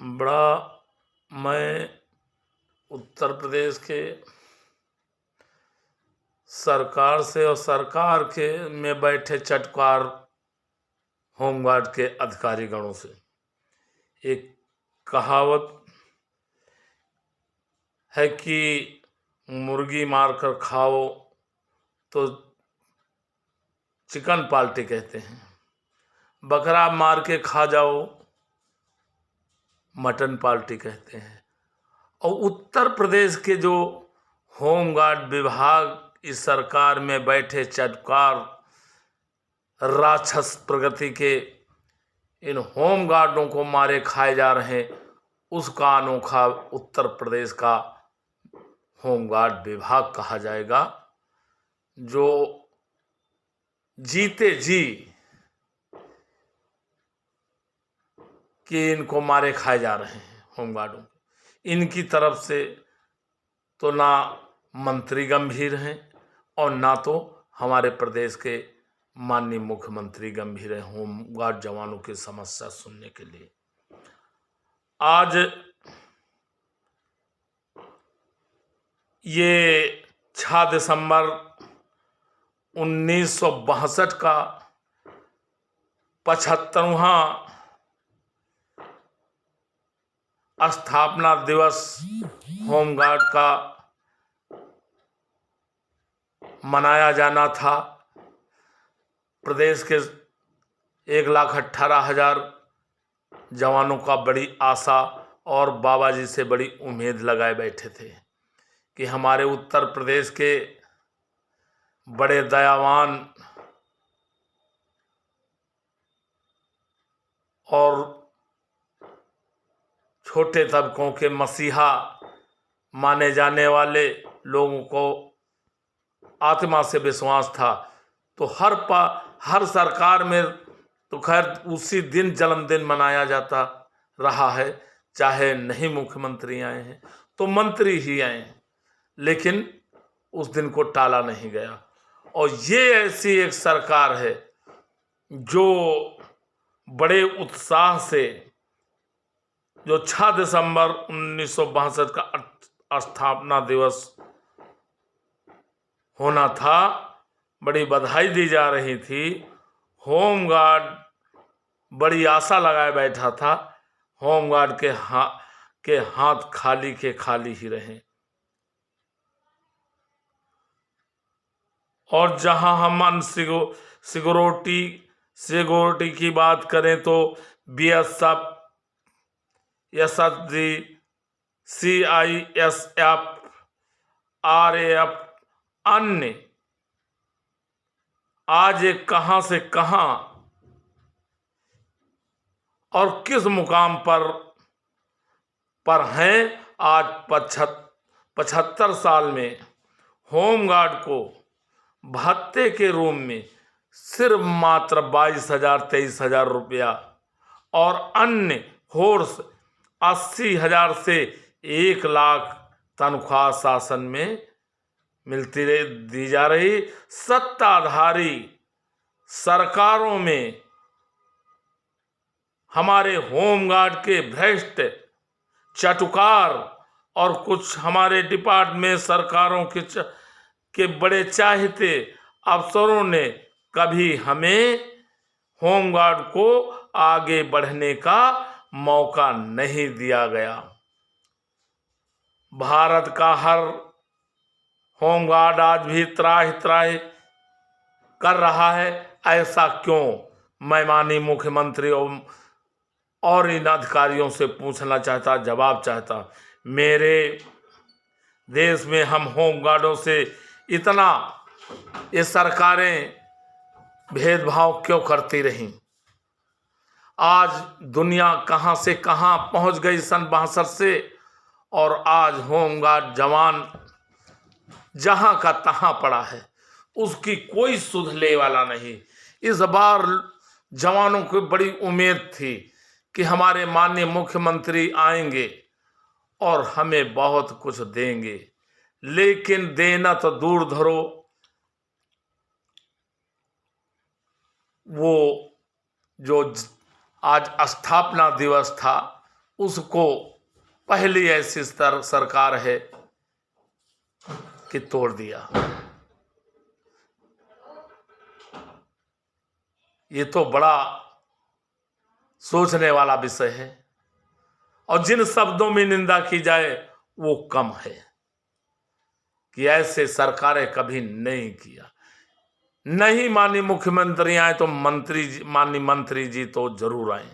बड़ा मैं उत्तर प्रदेश के सरकार से और सरकार के में बैठे चटकार होमगार्ड के अधिकारीगणों से एक कहावत है कि मुर्गी मारकर खाओ तो चिकन पार्टी कहते हैं, बकरा मार के खा जाओ मटन पार्टी कहते हैं। और उत्तर प्रदेश के जो होमगार्ड विभाग इस सरकार में बैठे चटकार राक्षस प्रगति के इन होमगार्डों को मारे खाए जा रहे हैं, उसका अनोखा उत्तर प्रदेश का होमगार्ड विभाग कहा जाएगा, जो जीते जी कि इनको मारे खाए जा रहे हैं होमगार्डों। इनकी तरफ से तो ना मंत्री गंभीर हैं और ना तो हमारे प्रदेश के माननीय मुख्यमंत्री गंभीर हैं होमगार्ड जवानों की समस्या सुनने के लिए। आज ये 6 दिसंबर 1962 का 75वां स्थापना दिवस होमगार्ड का मनाया जाना था। प्रदेश के 1,18,000 जवानों का बड़ी आशा और बाबा जी से बड़ी उम्मीद लगाए बैठे थे कि हमारे उत्तर प्रदेश के बड़े दयावान और छोटे तबकों के मसीहा माने जाने वाले लोगों को आत्मा से विश्वास था, तो हर सरकार में तो खैर उसी दिन जन्मदिन मनाया जाता रहा है, चाहे नहीं मुख्यमंत्री आए हैं तो मंत्री ही आए हैं, लेकिन उस दिन को टाला नहीं गया। और ये ऐसी एक सरकार है जो बड़े उत्साह से जो 6 दिसंबर 1962 का स्थापना दिवस होना था, बड़ी बधाई दी जा रही थी, होमगार्ड बड़ी आशा लगाए बैठा था, होमगार्ड के हाथ खाली के खाली ही रहे। और जहां हम सिक्योरिटी की बात करें तो BSF, SSG, CISF, RAF, अन्य आज एक कहां से कहां और किस मुकाम पर हैं। आज 75 साल में होमगार्ड को भत्ते के रूप में सिर्फ मात्र 22,000-23,000 रुपया और अन्य फोर्स 80,000 से 1 लाख तनख्वाह शासन में दी जा रही। सत्ताधारी सरकारों में हमारे होमगार्ड के भ्रष्ट चटुकार और कुछ हमारे डिपार्टमेंट सरकारों के बड़े चाहते अफसरों ने कभी हमें होमगार्ड को आगे बढ़ने का मौका नहीं दिया गया। भारत का हर होमगार्ड आज भी त्राहि कर रहा है। ऐसा क्यों? मैं माननीय मुख्यमंत्री और इन अधिकारियों से पूछना चाहता, जवाब चाहता। मेरे देश में हम होमगार्डों से इतना ये सरकारें भेदभाव क्यों करती रहीं? आज दुनिया कहां से कहां पहुंच गई सन 62 से, और आज होमगार्ड जवान जहां का तहां पड़ा है, उसकी कोई सुधले वाला नहीं। इस बार जवानों को बड़ी उम्मीद थी कि हमारे माननीय मुख्यमंत्री आएंगे और हमें बहुत कुछ देंगे, लेकिन देना तो दूर धरो, वो जो आज स्थापना दिवस था उसको पहली ऐसी सरकार है कि तोड़ दिया। ये तो बड़ा सोचने वाला विषय है, और जिन शब्दों में निंदा की जाए वो कम है कि ऐसे सरकारें कभी नहीं किया। नहीं माननीय मुख्यमंत्री आए तो माननीय मंत्री जी तो जरूर आए,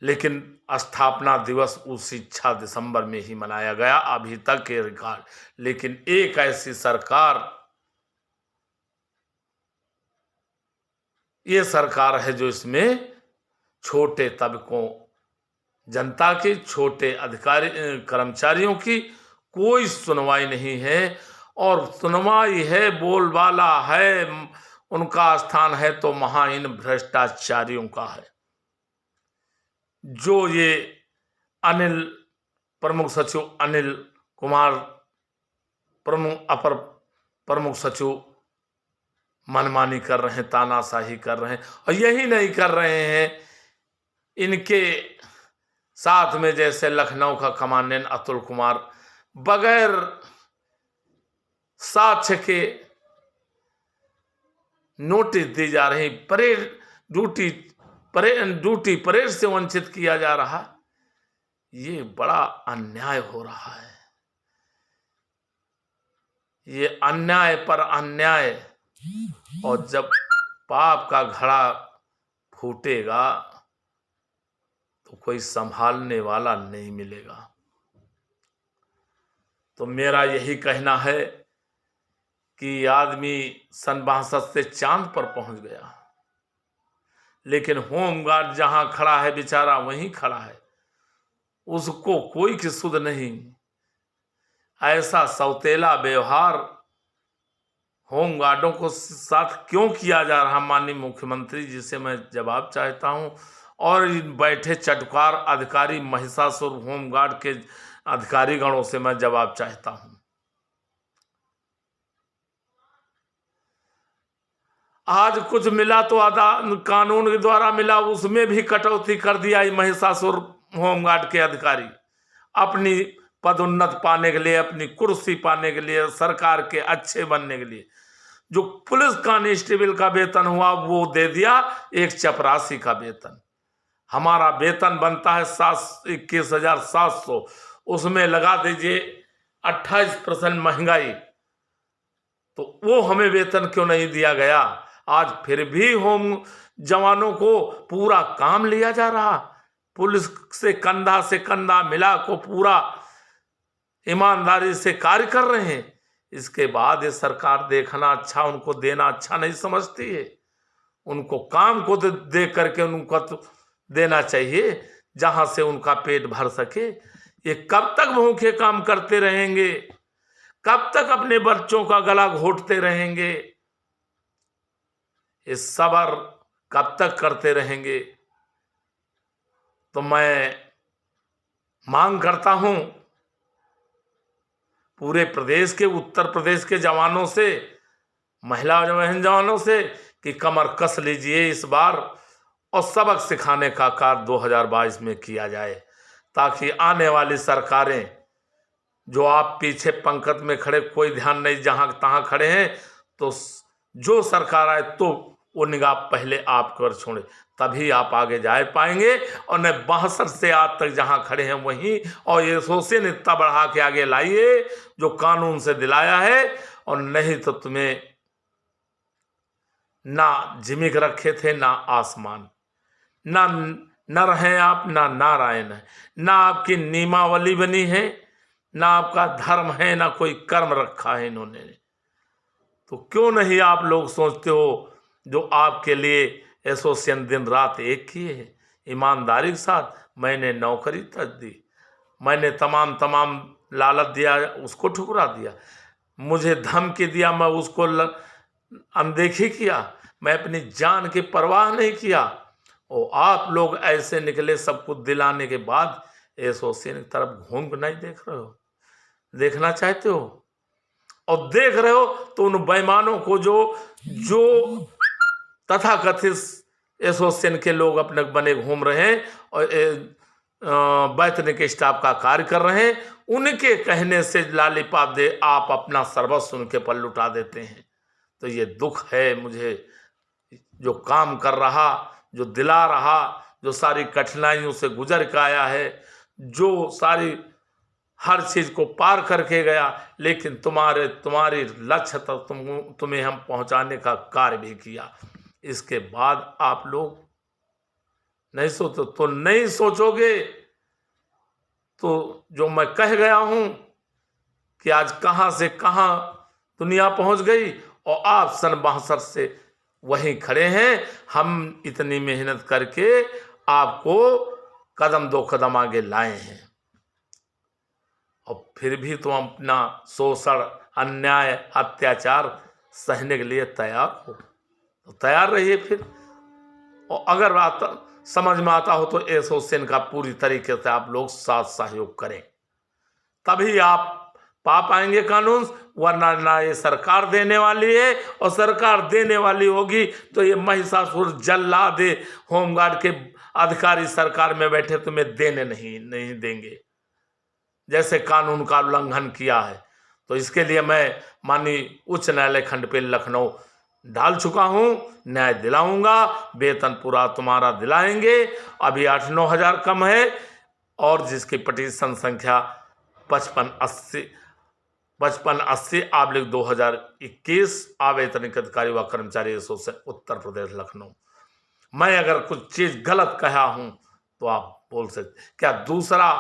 लेकिन स्थापना दिवस उसी 6 दिसंबर में ही मनाया गया अभी तक के रिकॉर्ड। लेकिन एक ऐसी सरकार, ये सरकार है जो इसमें छोटे तबकों, जनता की, छोटे अधिकारी कर्मचारियों की कोई सुनवाई नहीं है। और सुनवाई है, बोलबाला है, उनका स्थान है तो वहां इन भ्रष्टाचारियों का है। जो ये प्रमुख सचिव अनिल कुमार, अपर प्रमुख सचिव मनमानी कर रहे हैं, तानाशाही कर रहे हैं। और यही नहीं कर रहे हैं, इनके साथ में जैसे लखनऊ का कमांडेंट अतुल कुमार बगैर साक्ष्य के नोटिस दी जा रही, ड्यूटी परेड से वंचित किया जा रहा। ये बड़ा अन्याय हो रहा है। ये अन्याय पर अन्याय, और जब पाप का घड़ा फूटेगा तो कोई संभालने वाला नहीं मिलेगा। तो मेरा यही कहना है कि आदमी सन 62 से चांद पर पहुंच गया, लेकिन होमगार्ड जहां खड़ा है बेचारा वहीं खड़ा है, उसको कोई की सुध नहीं। ऐसा सौतेला व्यवहार होमगार्डों को साथ क्यों किया जा रहा, माननीय मुख्यमंत्री जी से मैं जवाब चाहता हूं। और बैठे चटकार अधिकारी महिषासुर होमगार्ड के अधिकारीगणों से मैं जवाब चाहता हूं। आज कुछ मिला तो कानून के द्वारा मिला, उसमें भी कटौती कर दिया महिषासुर होमगार्ड के अधिकारी। अपनी पदोन्नत पाने के लिए, अपनी कुर्सी पाने के लिए, सरकार के अच्छे बनने के लिए, जो पुलिस कांस्टेबल का वेतन हुआ वो दे दिया एक चपरासी का वेतन। हमारा वेतन बनता है 21,700, उसमें लगा दीजिए 28% महंगाई, तो वो हमें वेतन क्यों नहीं दिया गया। आज फिर भी होम जवानों को पूरा काम लिया जा रहा, पुलिस से कंधा मिला को पूरा ईमानदारी से कार्य कर रहे हैं। इसके बाद ये सरकार देखना अच्छा, उनको देना अच्छा नहीं समझती है। उनको काम को दे करके उनको तो देना चाहिए जहां से उनका पेट भर सके। ये कब तक भूखे काम करते रहेंगे, कब तक अपने बच्चों का गला घोटते रहेंगे, ये सबर कब तक करते रहेंगे। तो मैं मांग करता हूं पूरे प्रदेश के, उत्तर प्रदेश के जवानों से, महिला बहन जवानों से कि कमर कस लीजिए इस बार, और सबक सिखाने का कार्य 2022 में किया जाए, ताकि आने वाली सरकारें, जो आप पीछे पंक्ति में खड़े कोई ध्यान नहीं जहां तहां खड़े हैं, तो जो सरकार आए तो वो निगाह पहले आप कर छोड़े, तभी आप आगे जा पाएंगे। और न 62 से आज तक जहां खड़े हैं वहीं, और ये सोचें इतना बढ़ा के आगे लाइए जो कानून से दिलाया है। और नहीं तो तुम्हें ना जिमिक रखे थे, ना आसमान, ना नर हैं आप, ना नारायण है, ना आपकी नियमावली बनी है, ना आपका धर्म है, ना कोई कर्म रखा है इन्होंने। तो क्यों नहीं आप लोग सोचते हो जो आपके लिए एसोसिएशन दिन रात एक किए है, ईमानदारी के साथ। मैंने नौकरी तक दी, मैंने तमाम लालच दिया, उसको ठुकरा दिया, मुझे धमकी दिया, मैं उसको अनदेखी किया, मैं अपनी जान की परवाह नहीं किया। और आप लोग ऐसे निकले सब कुछ दिलाने के बाद एसोसिएशन की तरफ घूम कर नहीं देख रहे हो, देखना चाहते हो, और देख रहे हो तो उन बेईमानों को जो तथाकथित एसोसिएशन के लोग अपने बने घूम रहे हैं, वैतनिक स्टाफ का कार्य कर रहे हैं, उनके कहने से लालीपाप दे आप अपना सर्वस्व उनके पर लुटा देते हैं। तो ये दुख है मुझे, जो काम कर रहा, जो दिला रहा, जो सारी कठिनाइयों से गुजर के आया है, जो सारी हर चीज को पार करके गया, लेकिन तुम्हारी लक्ष्य तक तुम्हें हम पहुंचाने का कार्य भी किया। इसके बाद आप लोग नहीं सोचो तो नहीं सोचोगे तो जो मैं कह गया हूं कि आज कहां से कहां दुनिया पहुंच गई और आप सन 62 से वहीं खड़े हैं। हम इतनी मेहनत करके आपको कदम दो कदम आगे लाए हैं और फिर भी तुम अपना शोषण, अन्याय, अत्याचार सहने के लिए तैयार हो तो तैयार रहिए फिर। और अगर समझ में आता हो तो एसोसिएशन का पूरी तरीके से आप लोग साथ सहयोग करें, तभी आप पा पाएंगे कानून। वरना ना ये सरकार देने वाली है, और सरकार देने वाली होगी तो ये महिषासुर जल्लाद होमगार्ड के अधिकारी सरकार में बैठे तुम्हें देने नहीं देंगे, जैसे कानून का उल्लंघन किया है। तो इसके लिए मैं माननीय उच्च न्यायालय खंडपीठ लखनऊ डाल चुका हूं, न्याय दिलाऊंगा, वेतन पूरा तुम्हारा दिलाएंगे। अभी 8-9 हज़ार कम है, और जिसकी पिटीशन संख्या 5580/2021 आवेदनिक अधिकारी व कर्मचारी एसोसिएशन उत्तर प्रदेश लखनऊ। मैं अगर कुछ चीज गलत कहा हूं तो आप बोल सकते। क्या दूसरा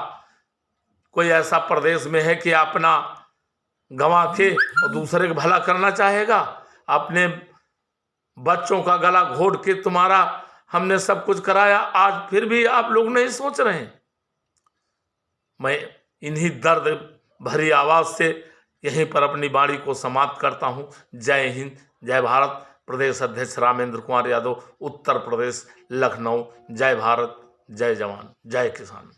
कोई ऐसा प्रदेश में है कि अपना गंवा के और दूसरे का भला करना चाहेगा? अपने बच्चों का गला घोट के तुम्हारा हमने सब कुछ कराया, आज फिर भी आप लोग नहीं सोच रहे हैं। मैं इन्हीं दर्द भरी आवाज से यहीं पर अपनी वाणी को समाप्त करता हूं। जय हिंद, जय भारत। प्रदेश अध्यक्ष रामेंद्र कुमार यादव, उत्तर प्रदेश लखनऊ। जय भारत, जय जवान, जय किसान।